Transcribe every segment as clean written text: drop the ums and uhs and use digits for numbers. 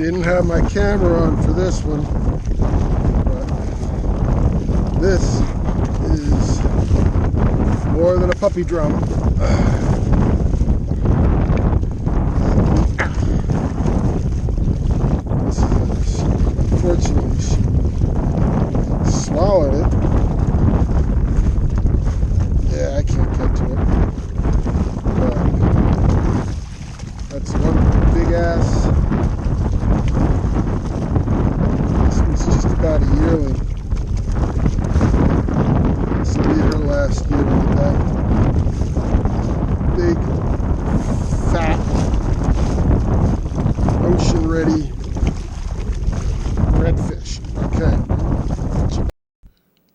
Didn't have my camera on for this one, but this is more than a puppy drum. Unfortunately, she swallowed it. Yeah, I can't get to it. But that's one big ass. This one's just about a yearling. This will be her last year with that big, fat, ocean-ready redfish. Okay.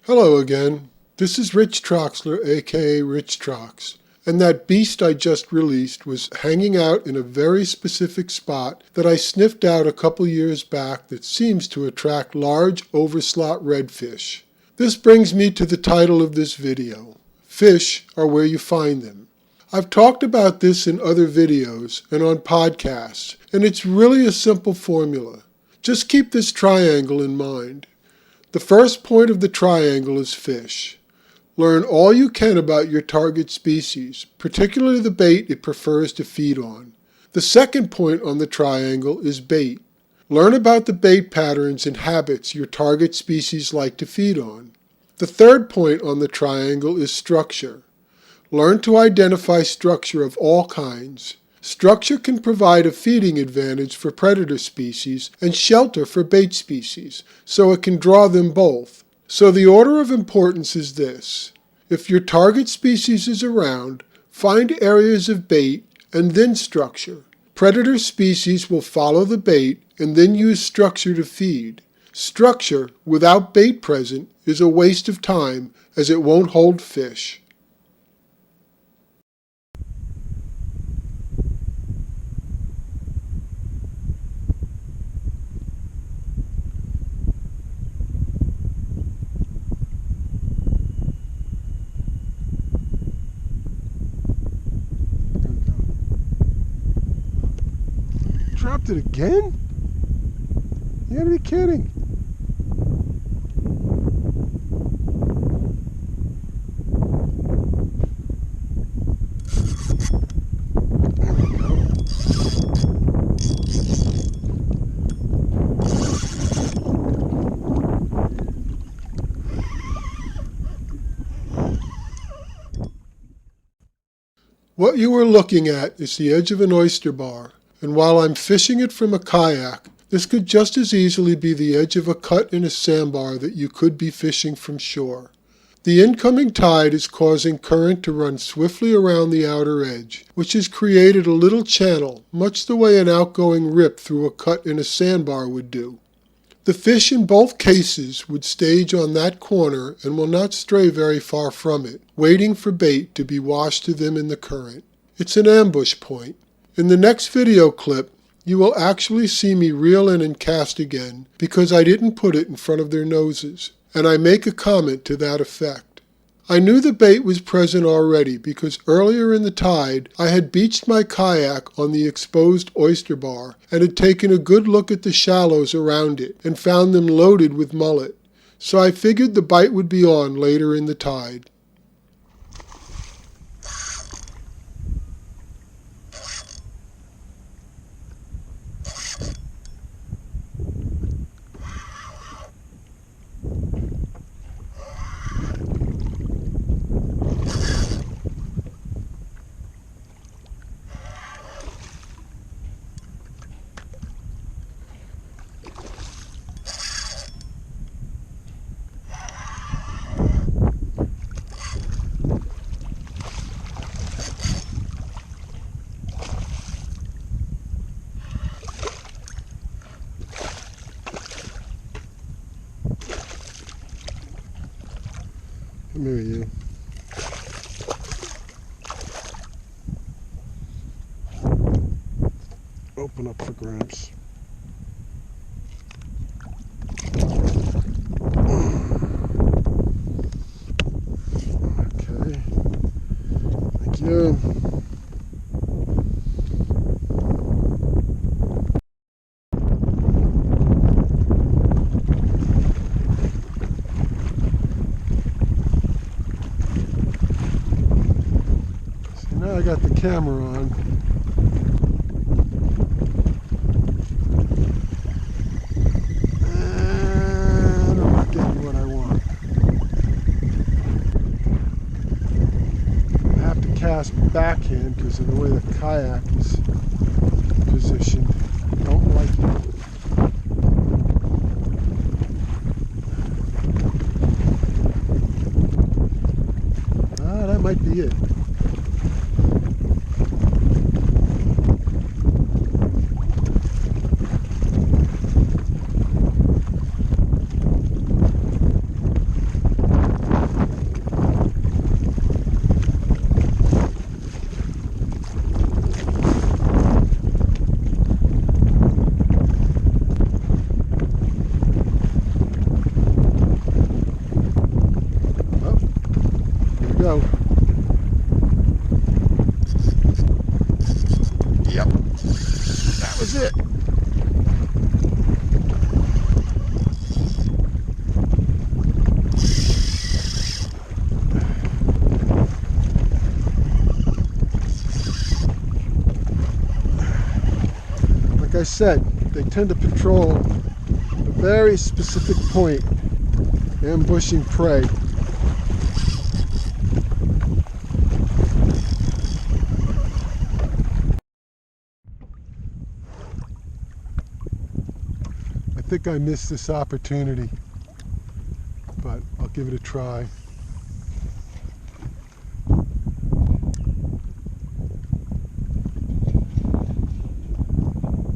Hello again. This is Rich Troxler, aka Rich Trox. And that beast I just released was hanging out in a very specific spot that I sniffed out a couple years back that seems to attract large overslot redfish. This brings me to the title of this video. Fish are where you find them. I've talked about this in other videos and on podcasts, and it's really a simple formula. Just keep this triangle in mind. The first point of the triangle is fish. Learn all you can about your target species, particularly the bait it prefers to feed on. The second point on the triangle is bait. Learn about the bait patterns and habits your target species like to feed on. The third point on the triangle is structure. Learn to identify structure of all kinds. Structure can provide a feeding advantage for predator species and shelter for bait species, so it can draw them both. So the order of importance is this. If your target species is around, find areas of bait and then structure. Predator species will follow the bait and then use structure to feed. Structure without bait present is a waste of time as it won't hold fish. Dropped it again? You gotta be kidding. There we go. What you are looking at is the edge of an oyster bar. And while I'm fishing it from a kayak, this could just as easily be the edge of a cut in a sandbar that you could be fishing from shore. The incoming tide is causing current to run swiftly around the outer edge, which has created a little channel, much the way an outgoing rip through a cut in a sandbar would do. The fish in both cases would stage on that corner and will not stray very far from it, waiting for bait to be washed to them in the current. It's an ambush point. In the next video clip, you will actually see me reel in and cast again because I didn't put it in front of their noses, and I make a comment to that effect. I knew the bait was present already because earlier in the tide I had beached my kayak on the exposed oyster bar and had taken a good look at the shallows around it and found them loaded with mullet, so I figured the bite would be on later in the tide. Come here, you. Open up for Gramps. Okay. Thank you. got the camera on. And I'm not getting what I want. I have to cast backhand because of the way the kayak is positioned. Don't like it. That might be it. Go. Yep, that was it. Like I said, they tend to patrol a very specific point, ambushing prey. I think I missed this opportunity, but I'll give it a try.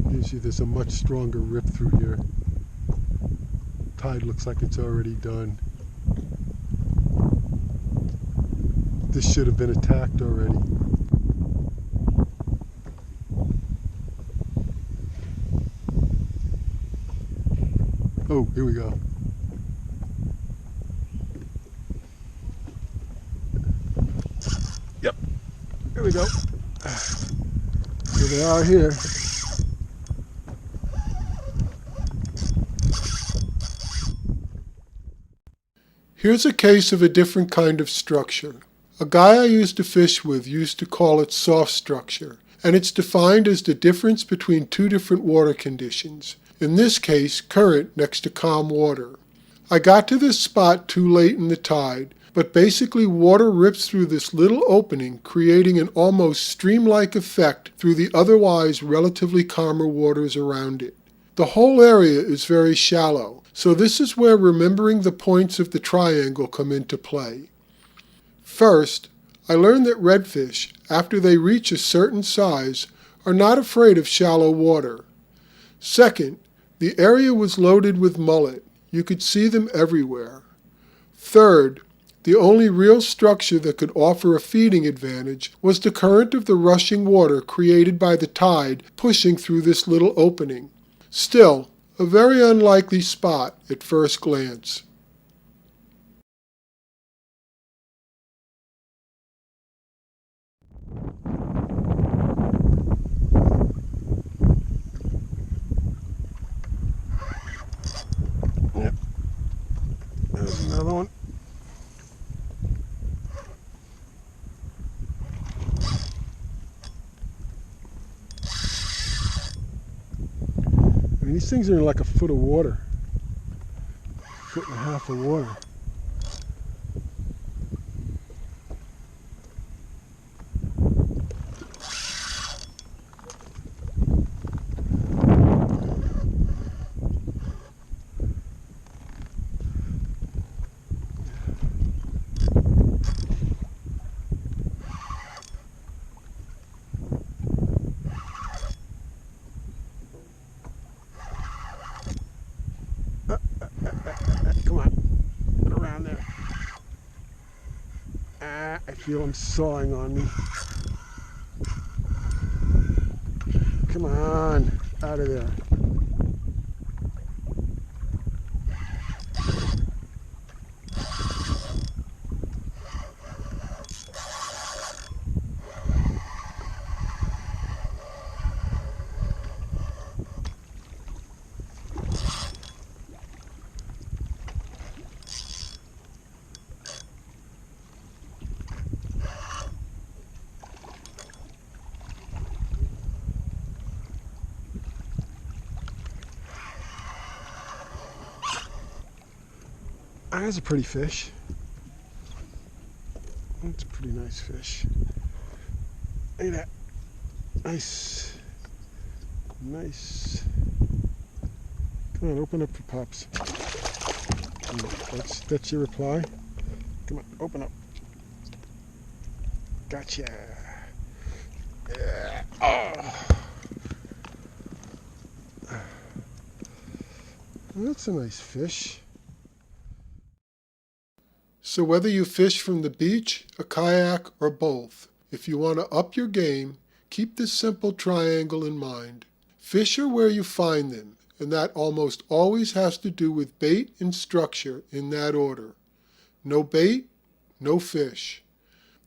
Usually there's a much stronger rip through here. Tide looks like it's already done. This should have been attacked already. Oh, here we go. Yep. Here we go. Here they are here. Here's a case of a different kind of structure. A guy I used to fish with used to call it soft structure, and it's defined as the difference between two different water conditions. In this case, current next to calm water. I got to this spot too late in the tide, but basically water rips through this little opening, creating an almost stream-like effect through the otherwise relatively calmer waters around it. The whole area is very shallow, so this is where remembering the points of the triangle come into play. First, I learned that redfish, after they reach a certain size, are not afraid of shallow water. Second, the area was loaded with mullet. You could see them everywhere. Third, the only real structure that could offer a feeding advantage was the current of the rushing water created by the tide pushing through this little opening. Still, a very unlikely spot at first glance. Yep. There's another one. I mean, these things are in like a foot of water. Foot and a half of water. Come on, get around there. I feel him sawing on me. Come on, out of there. That's a pretty fish. That's a pretty nice fish. Look at that. Nice. Nice. Come on, open up for Pops. That's your reply? Come on, open up. Gotcha. Yeah. Oh. That's a nice fish. So whether you fish from the beach, a kayak, or both, if you want to up your game, keep this simple triangle in mind. Fish are where you find them, and that almost always has to do with bait and structure in that order. No bait, no fish.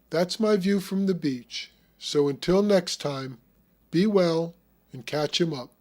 That's my view from the beach. So until next time, be well and catch 'em up.